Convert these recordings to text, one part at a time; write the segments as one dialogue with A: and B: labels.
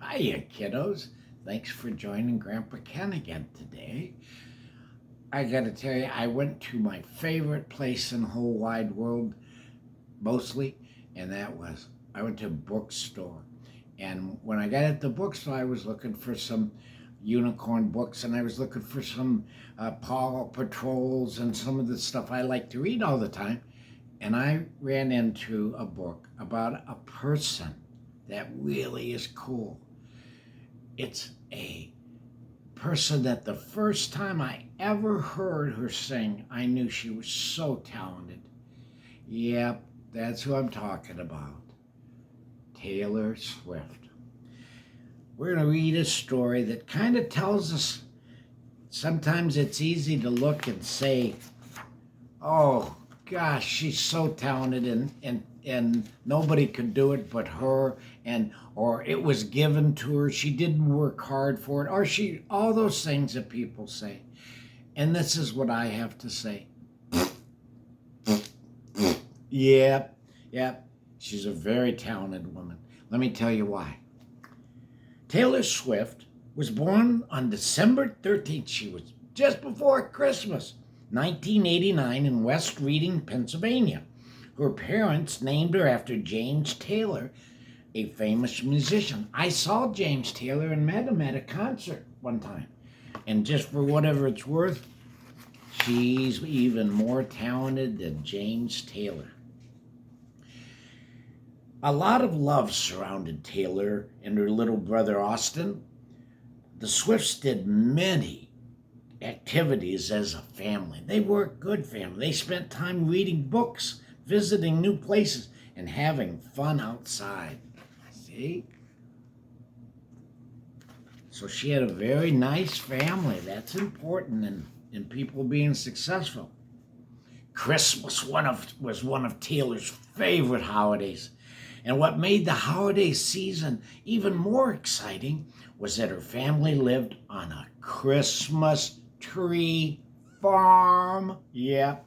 A: Hiya, kiddos. Thanks for joining Grandpa Ken again today. I gotta tell you, I went to my favorite place in the whole wide world, mostly, and that was I went to a bookstore. And when I got at the bookstore, I was looking for some unicorn books, and I was looking for some Paw Patrols and some of the stuff I like to read all the time. And I ran into a book about a person that really is cool. It's a person that the first time I ever heard her sing, I knew she was so talented. Yep, that's who I'm talking about. Taylor Swift. We're going to read a story that kind of tells us sometimes it's easy to look and say, oh, gosh, she's so talented and nobody could do it but her, and or it was given to her, she didn't work hard for it, or she all those things that people say. And this is what I have to say. Yep, she's a very talented woman. Let me tell you why. Taylor Swift was born on December 13th. She was just before Christmas, 1989, in West Reading, Pennsylvania. Her parents named her after James Taylor, a famous musician. I saw James Taylor and met him at a concert one time. And just for whatever it's worth, she's even more talented than James Taylor. A lot of love surrounded Taylor and her little brother Austin. The Swifts did many activities as a family. They were a good family. They spent time reading books, visiting new places, and having fun outside. See? So she had a very nice family. That's important in people being successful. Christmas was one of Taylor's favorite holidays. And what made the holiday season even more exciting was that her family lived on a Christmas tree farm. Yep.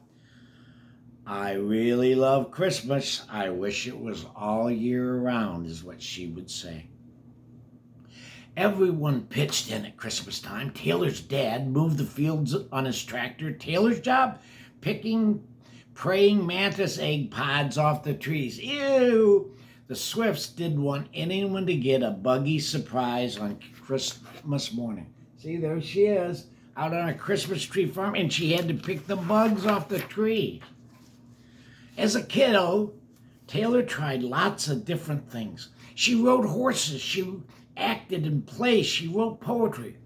A: I really love Christmas. I wish it was all year round, is what she would say. Everyone pitched in at Christmas time. Taylor's dad moved the fields on his tractor. Taylor's job, picking praying mantis egg pods off the trees. Ew! The Swifts didn't want anyone to get a buggy surprise on Christmas morning. See, there she is, out on a Christmas tree farm, and she had to pick the bugs off the tree. As a kiddo, Taylor tried lots of different things. She rode horses, she acted in plays, she wrote poetry.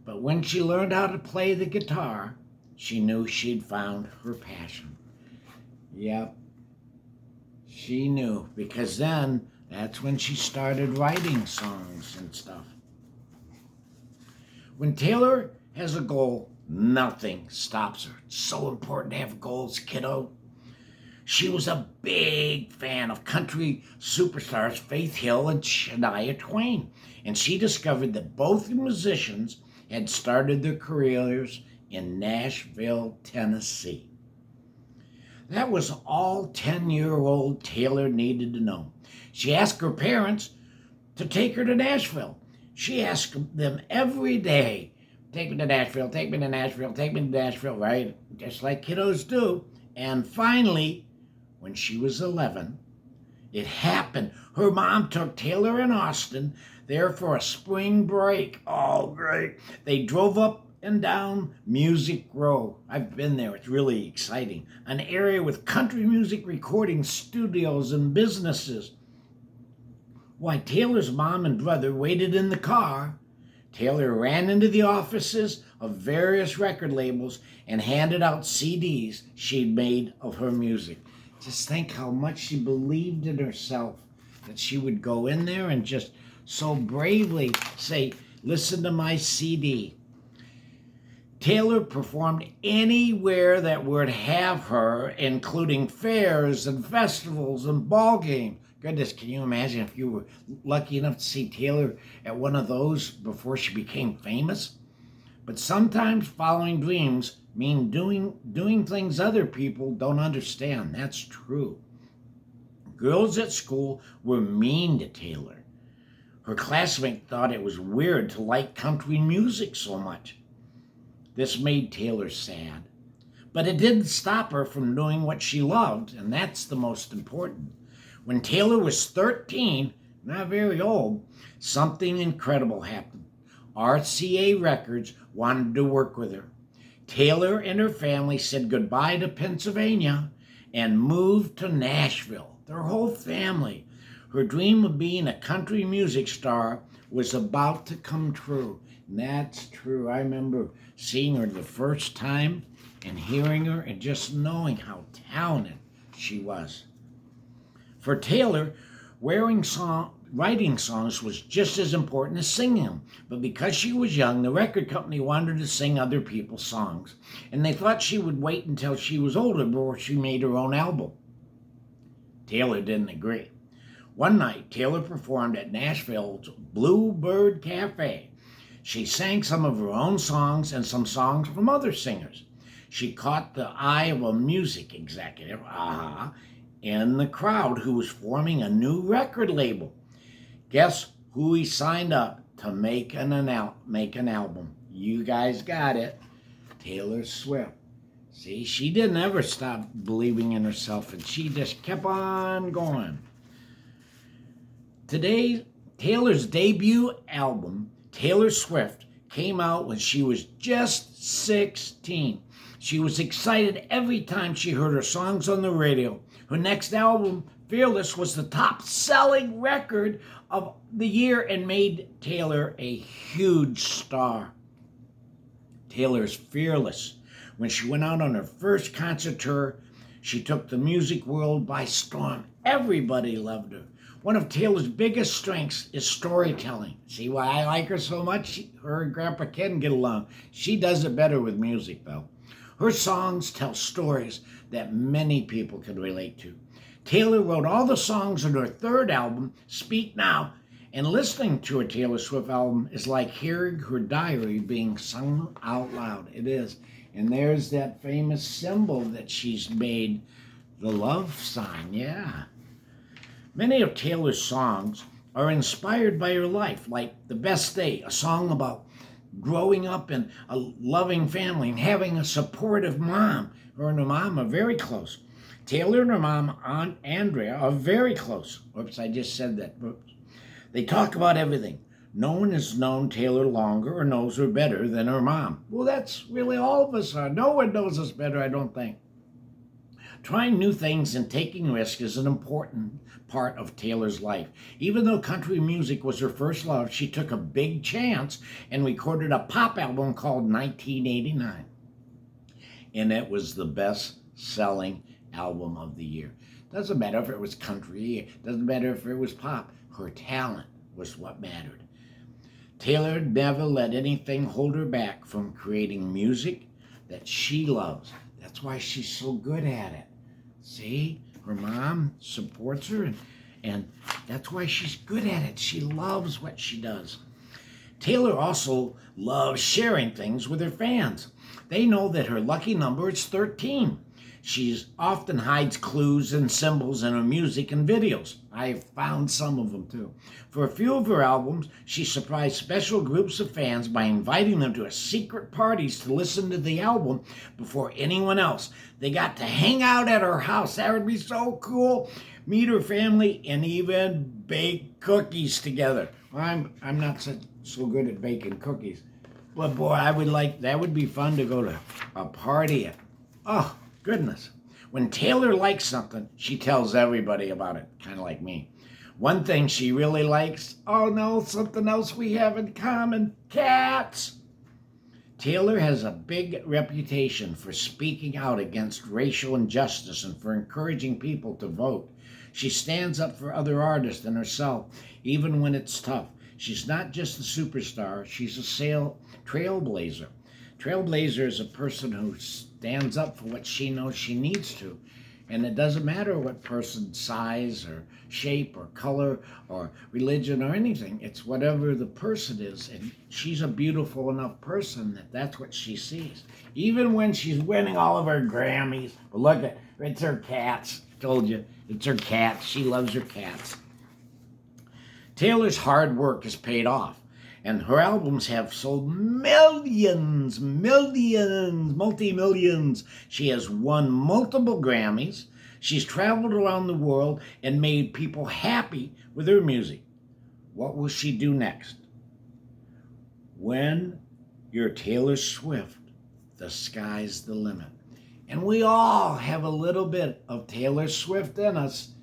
A: But when she learned how to play the guitar, she knew she'd found her passion. Yep, she knew, because then that's when she started writing songs and stuff. When Taylor has a goal, nothing stops her. It's so important to have goals, kiddo. She was a big fan of country superstars Faith Hill and Shania Twain, and she discovered that both musicians had started their careers in Nashville, Tennessee. That was all 10-year-old Taylor needed to know. She asked her parents to take her to Nashville. She asked them every day, take me to Nashville, take me to Nashville, take me to Nashville, right? Just like kiddos do. And finally, when she was 11, it happened. Her mom took Taylor and Austin there for a spring break. Oh, great. They drove up and down Music Row. I've been there. It's really exciting. An area with country music recording studios and businesses. While Taylor's mom and brother waited in the car, Taylor ran into the offices of various record labels and handed out CDs she'd made of her music. Just think how much she believed in herself, that she would go in there and just so bravely say, listen to my CD. Taylor performed anywhere that would have her, including fairs and festivals and ball games. Goodness, can you imagine if you were lucky enough to see Taylor at one of those before she became famous? But sometimes following dreams mean doing things other people don't understand. That's true. Girls at school were mean to Taylor. Her classmate thought it was weird to like country music so much. This made Taylor sad. But it didn't stop her from doing what she loved, and that's the most important. When Taylor was 13, not very old, something incredible happened. RCA Records wanted to work with her. Taylor and her family said goodbye to Pennsylvania and moved to Nashville. Their whole family. Her dream of being a country music star was about to come true. And that's true. I remember seeing her the first time and hearing her and just knowing how talented she was. For Taylor, writing songs was just as important as singing them. But because she was young, the record company wanted her to sing other people's songs. And they thought she would wait until she was older before she made her own album. Taylor didn't agree. One night, Taylor performed at Nashville's Bluebird Cafe. She sang some of her own songs and some songs from other singers. She caught the eye of a music executive, in the crowd who was forming a new record label. Guess who he signed up to make an album? You guys got it. Taylor Swift. See, she didn't ever stop believing in herself, and she just kept on going. Today, Taylor's debut album, Taylor Swift, came out when she was just 16. She was excited every time she heard her songs on the radio. Her next album, Fearless, was the top-selling record of the year and made Taylor a huge star. Taylor's Fearless. When she went out on her first concert tour, she took the music world by storm. Everybody loved her. One of Taylor's biggest strengths is storytelling. See why I like her so much? Her and Grandpa Ken get along. She does it better with music, though. Her songs tell stories that many people can relate to. Taylor wrote all the songs on her third album, Speak Now, and listening to a Taylor Swift album is like hearing her diary being sung out loud. It is. And there's that famous symbol that she's made, the love sign, yeah. Many of Taylor's songs are inspired by her life, like The Best Day, a song about growing up in a loving family and having a supportive mom. Her and her mom are very close. Taylor and her mom, Aunt Andrea, are very close. Oops, I just said that. Oops. They talk about everything. No one has known Taylor longer or knows her better than her mom. Well, that's really all of us are. No one knows us better, I don't think. Trying new things and taking risks is an important part of Taylor's life. Even though country music was her first love, she took a big chance and recorded a pop album called 1989. And it was the best-selling album of the year. Doesn't matter if it was country, doesn't matter if it was pop. Her talent was what mattered. Taylor never let anything hold her back from creating music that she loves. That's why she's so good at it. See, her mom supports her, and that's why she's good at it. She loves what she does. Taylor also loves sharing things with her fans. They know that her lucky number is 13. She often hides clues and symbols in her music and videos. I've found some of them too. For a few of her albums, she surprised special groups of fans by inviting them to a secret parties to listen to the album before anyone else. They got to hang out at her house. That would be so cool. Meet her family and even bake cookies together. I'm not so good at baking cookies. But boy, that would be fun to go to a party. Oh, goodness. When Taylor likes something, she tells everybody about it, kind of like me. One thing she really likes, oh no, something else we have in common, cats. Taylor has a big reputation for speaking out against racial injustice and for encouraging people to vote. She stands up for other artists and herself, even when it's tough. She's not just a superstar, she's a trailblazer. Trailblazer is a person who stands up for what she knows she needs to. And it doesn't matter what person's size or shape or color or religion or anything. It's whatever the person is. And she's a beautiful enough person that that's what she sees. Even when she's winning all of her Grammys. Well, look at it's her cats. Told you, it's her cats. She loves her cats. Taylor's hard work has paid off, and her albums have sold millions, multi-millions. She has won multiple Grammys. She's traveled around the world and made people happy with her music. What will she do next? When you're Taylor Swift, the sky's the limit. And we all have a little bit of Taylor Swift in us,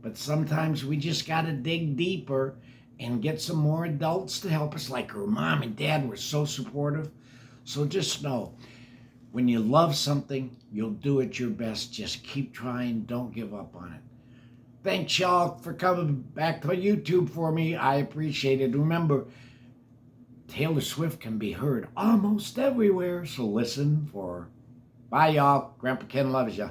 A: but sometimes we just got to dig deeper and get some more adults to help us, like her mom and dad were so supportive. So just know, when you love something, you'll do it your best. Just keep trying. Don't give up on it. Thanks, y'all, for coming back to YouTube for me. I appreciate it. Remember, Taylor Swift can be heard almost everywhere, so listen for her. Bye, y'all. Grandpa Ken loves ya.